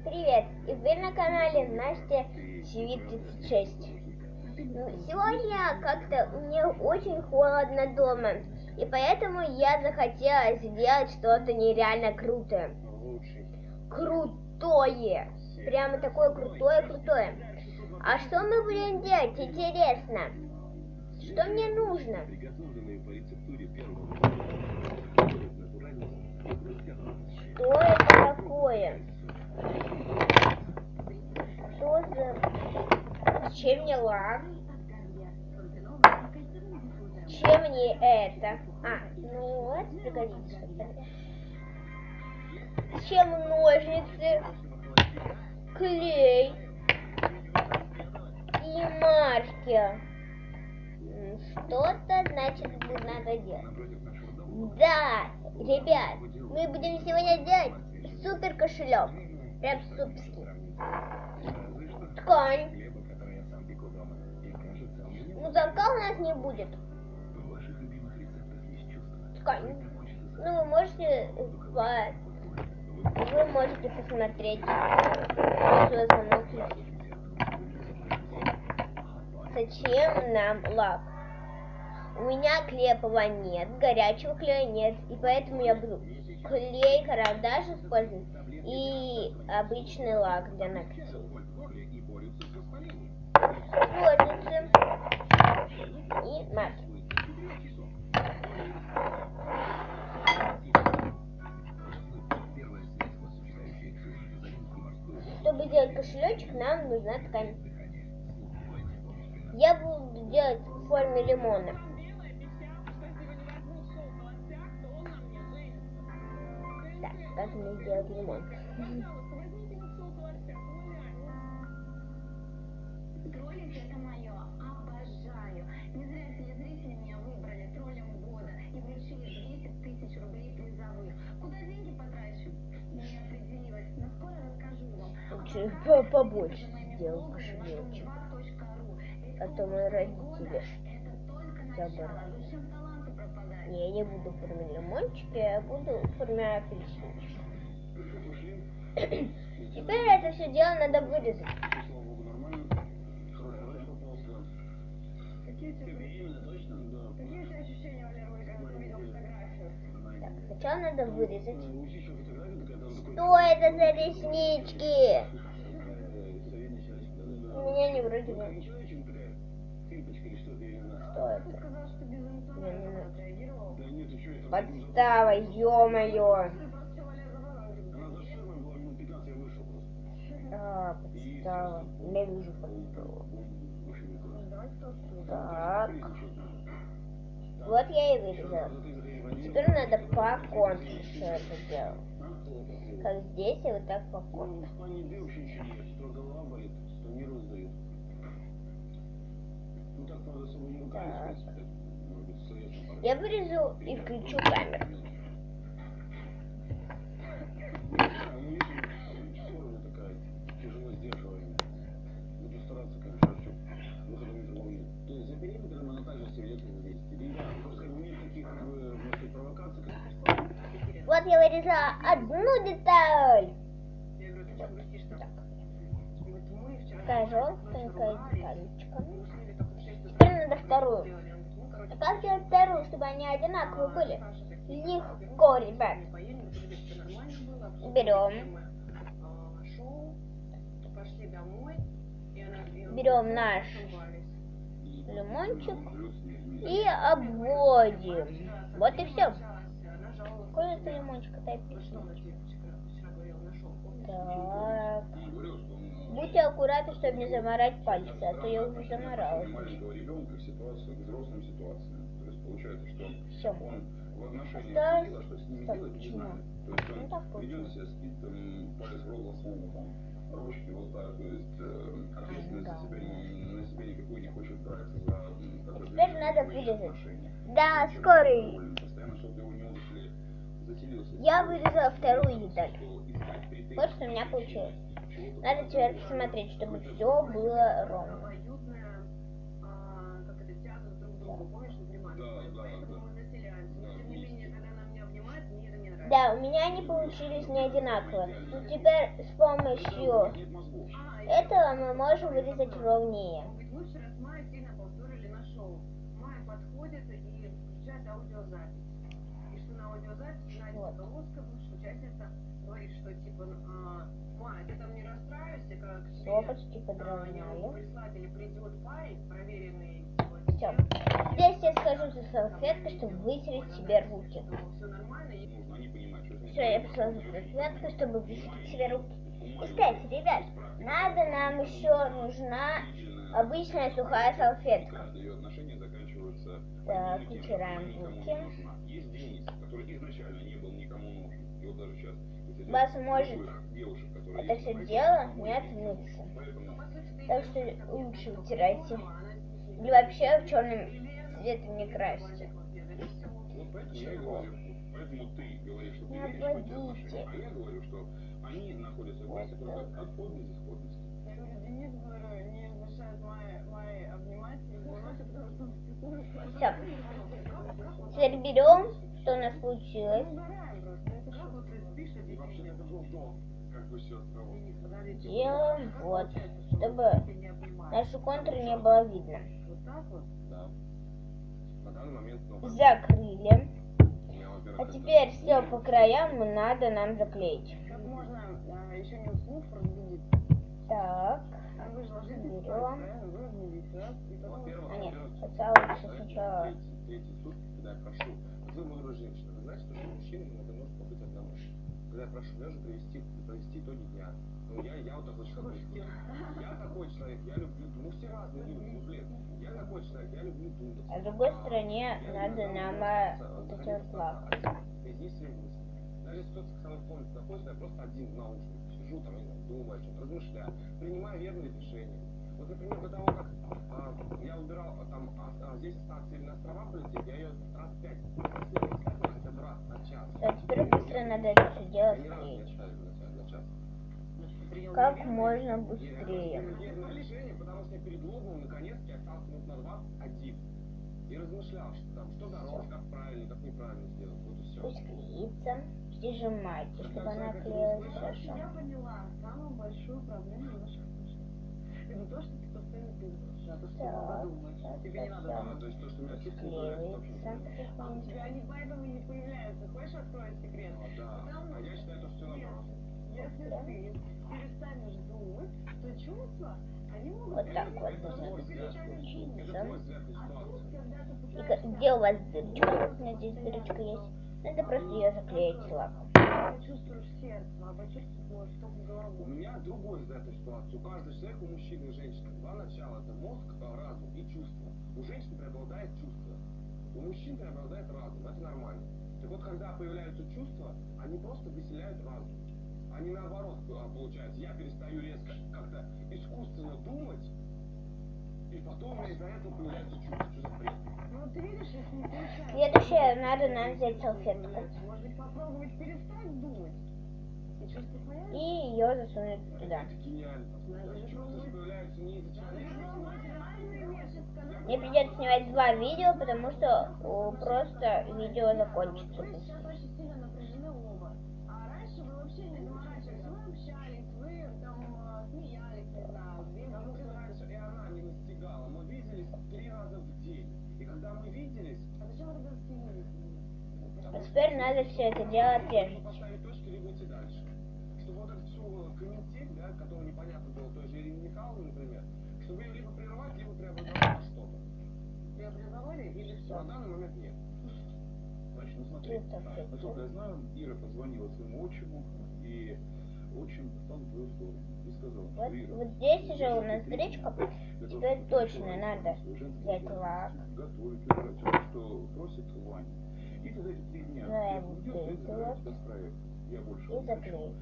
Привет! И вы на канале Настя ТВ36. Сегодня как-то мне очень холодно дома, и поэтому я захотела сделать что-то нереально крутое. Крутое! Прямо такое крутое. А что мы будем делать? Интересно. Что мне нужно? Что это такое? Что за... Чем мне лак? Чем мне это? Ну это пригодится. Чем ножницы, клей и маркер? Что-то, значит, надо делать. Да, ребят, мы будем сегодня делать супер кошелек. Прям суперский. Ткань. Ну, замка у нас не будет. Ткань. Ну, вы можете посмотреть свой замок. Зачем нам лак? У меня клеевого нет, горячего клея нет, и поэтому я буду клей, карандаш использовать и обычный лак для ногтей. Ножницы и маркер. Чтобы сделать кошелечек, нам нужна ткань. Я буду делать в форме лимона. Так, как мне сделать лимон? Троллинг это мое, обожаю. Не зря телезрители меня выбрали троллем года и вручили 10 000 рублей призовых. Куда деньги потрачу? Не определилась, но скоро расскажу вам. Побольше сделал кошелечек. А то мои родители забрали. Не, я не буду в форме лимончика, я буду в форме апельсинчика. Теперь это все дело надо вырезать. Так, сначала надо вырезать. Что это за реснички? У меня не вроде бы. Что это? Подстава, ё-моё. Подстава. Ненавижу подставу. Так. Вот я и вырезала. Теперь надо по контуру все это делать. Как здесь, и вот так по контуру. Так. Я вырежу и включу камеру. Вот я вырезала одну деталь. Такая желтенькая деталечка. Теперь надо вторую. А как сделать вторую, чтобы они одинаковые были? Легко, ребят. Берем наш лимончик и обводим. Вот и все. Какой это лимончик, это апельсинчик. Так. Будьте аккуратны, чтобы не заморать пальцы, а то я уже заморала. Все. Осталось... Стоп, почему? Ну так получилось. Теперь надо вырезать. Да, скорый. Я вырезала вторую деталь. Вот что у меня получилось. Надо теперь посмотреть, чтобы все было ровно. Да, у меня они получились не одинаково. Но теперь с помощью этого мы можем вырезать ровнее. Лучше раз Майя сильно повторили на шоу. Майя подходит и включает аудиозапись. И что на аудиозаписи Надя Соколовская, бывшая участница, говорит, что типа, Майя, ты там не расстраивайся, как Все, почти подровняли. Прислатель придет парень, проверенный. Все. Здесь я схожу за салфеткой, чтобы вытереть себе руки. Все, я пришла за салфеткой, чтобы вытереть себе руки. И, кстати, ребят, нам еще нужна обычная сухая салфетка. Так, вытираем руки. У вас может это все дело не отмыться. Так что лучше вытирайте. Или вообще в черном цвете не красьте. Чего? Не обводите. Вот так. Денис, говорю, не мешает Майе обнимать и выносит, потому что... Все. Теперь берем, что у нас получилось. Делаем вот, чтобы нашу контуру не было видно. Закрыли. А теперь все по краям надо нам заклеить. Можно еще не уснув разбудить. Так, берем. А нет, сначала лучше сначала. Когда я прошу Лежу провести итоги дня. Ну, я вот такой человек. Я такой человек, я люблю, мы все разные люди, ну, блин. Я такой человек, я люблю думать. А с другой стороне надо нам вот эти вот лак. Даже если кто-то со мной в комнате находится, я просто один в наушниках сижу, там, не знаю, думаю о чем-то, размышляю, принимаю верные решения. Вот, например, до того, как я выбирал, там, здесь остаться или на острова полететь, я ее раз 5 хотя бы раз на час. А теперь быстро надо это все дело склеить. Как можно быстрее. Решение, потому что я перед логом наконец-то остался минут на 21. И размышлял, что там, что дороже, как правильно, как неправильно сделать. Вот и все. Пусть клеится. Прижимайте, чтобы она клеилась хорошо. Я поняла самую большую проблему наших отношений. Это то, что ты постоянно думаешь, а то, что ты подумаешь. Тебе не надо думать. То есть то, что у меня чувство, а у тебя они поэтому не появляются. Хочешь откроешь секрет? Да. А я считаю, что все наоборот. Если ты перестанешь думать, то чувства, они могут... Вот так вот должно случиться. И где у вас дырочка? У меня здесь дырочка есть. Надо просто ее заклеить лаком. Почувствуешь сердце, а почувствуешь только голову. У меня другой из этой ситуации. У каждого человека, у мужчины и женщины, два начала. Это мозг, разум и чувство. У женщин преобладает чувство. У мужчин преобладает разум. Это нормально. Так вот, когда появляются чувства, они просто выселяют разум. Они наоборот, получается, я перестаю резко как-то искусственно думать, и потом у меня из-за этого появляются чувства. Что за бред? Ну, ты видишь, если не получается... Следующее, надо нам взять салфетку. Может быть, попробовать перестать думать? И чувства появятся? И ее засунуть туда. Это гениально. Чувства появляются не из-за человека. Мне придется снимать 2 видео, потому что просто видео закончится. Вы сейчас очень сильно напряжены оба. А раньше вы вообще не заморачивались. Вы общались, вы там смеялись, не знаю. Потому что раньше и она не настигала. Мы виделись 3 раза в день. И когда мы виделись... А зачем вы тогда скинулись? А теперь надо все это дело отрезать. Поставить точки, либо идти дальше. Чтобы вот эту всю комментарий, да, которого непонятно было той же Ирине Михайловне, например, чтобы ее либо прервать, либо преобразовать во что-то. Преобразовали или все? На данный момент нет. Значит, ну смотри, насколько я знаю, Ира позвонила своему отчиму и отчим встал в твою сторону и сказал, Вот, что Ира, вот здесь уже у нас дырочка. Теперь точно надо взять лак. готовить, убирать, все, что просит Ваня. И ты за эти 3 дня Да, придешь вот и это собираешь вот. этот проект. Я больше И не хочу заклеить.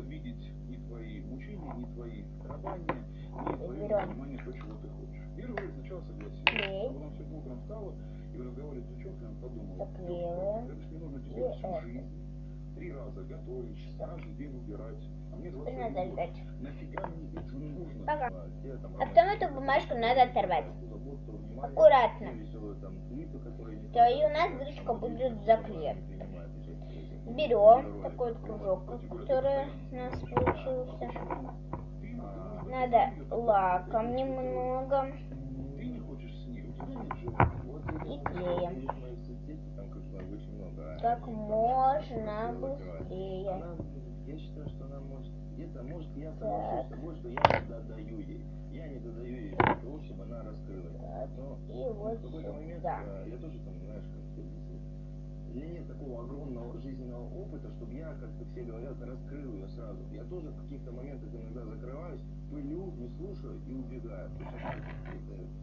видеть ни твои мучения, ни твои страдания, ни твое Берем. понимание то, чего ты хочешь. Ира говорит, сначала согласилась. Клей. А потом сегодня утром встала и в разговоре с девчонками подумала, Заклеиваем. это ж не нужно И тебе всю это. жизнь 3 раза готовить, каждый день убирать. А мне Теперь 21 надо год. ждать. Нафига мне это нужно? Пока. А А потом эту бумажку надо оторвать. Аккуратно. Аккуратно. То и у нас дырочка будет заклеена. берем такой вот кружок, который у нас получился. Надо лаком немного и клеем как можно быстрее. Я считаю, что она может где-то, может, я соглашусь с тобой, что я не додаю ей. Я не додаю ей для того, чтобы она раскрылась. Но И вот в какой-то момент сюда. я тоже там, знаешь, как у меня нет такого огромного жизненного опыта, чтобы я, как все говорят, раскрыл ее сразу. Я тоже в каких-то моментах иногда закрываюсь, пылю, не слушаю и убегаю.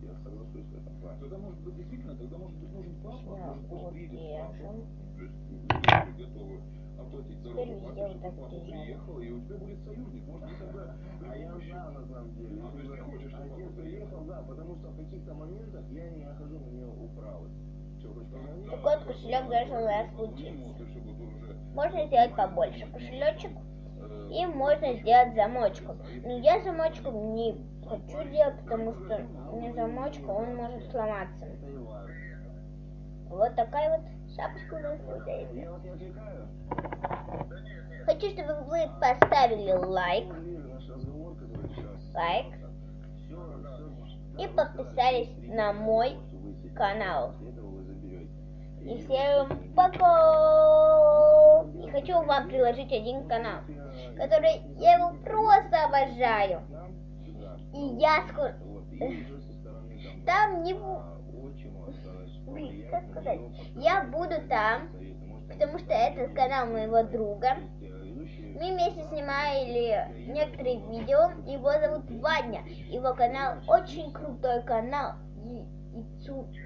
Я соглашусь в этом плане. Тогда может быть действительно, тогда может быть нужен папа, может просто приедет папа. То есть люди готовы оплатить дорогу папе, чтобы папа приехал, и у тебя будет союзник. Может быть тогда... А я знаю на самом деле. То есть ты хочешь, чтобы папа приехал? Да, потому что в каких-то моментах я не нахожу на нее управы. Такой вот кошелек должен у нас получиться. Можно сделать побольше кошелечек и можно сделать замочком. Но я замочком не хочу делать, потому что не замочка, он может сломаться. Вот такая вот шапочка у нас получается. Хочу, чтобы вы поставили лайк и подписались на мой канал. И всем пока! И хочу вам приложить один канал, который я его просто обожаю. И я скоро... Там не буду... Как сказать? Я буду там, потому что это канал моего друга. Мы вместе снимали некоторые видео. Его зовут Ваня. Его канал очень крутой канал.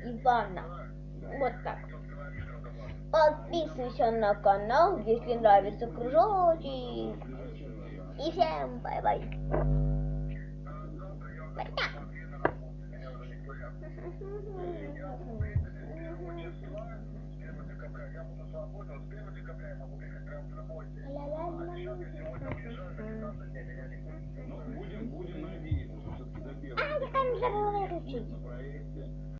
Ивана. Вот так. Подписывайся на канал, если нравится кружочек. И всем бай-бай. Будем надеяться, что все-таки до 1 Я там забыла выключить.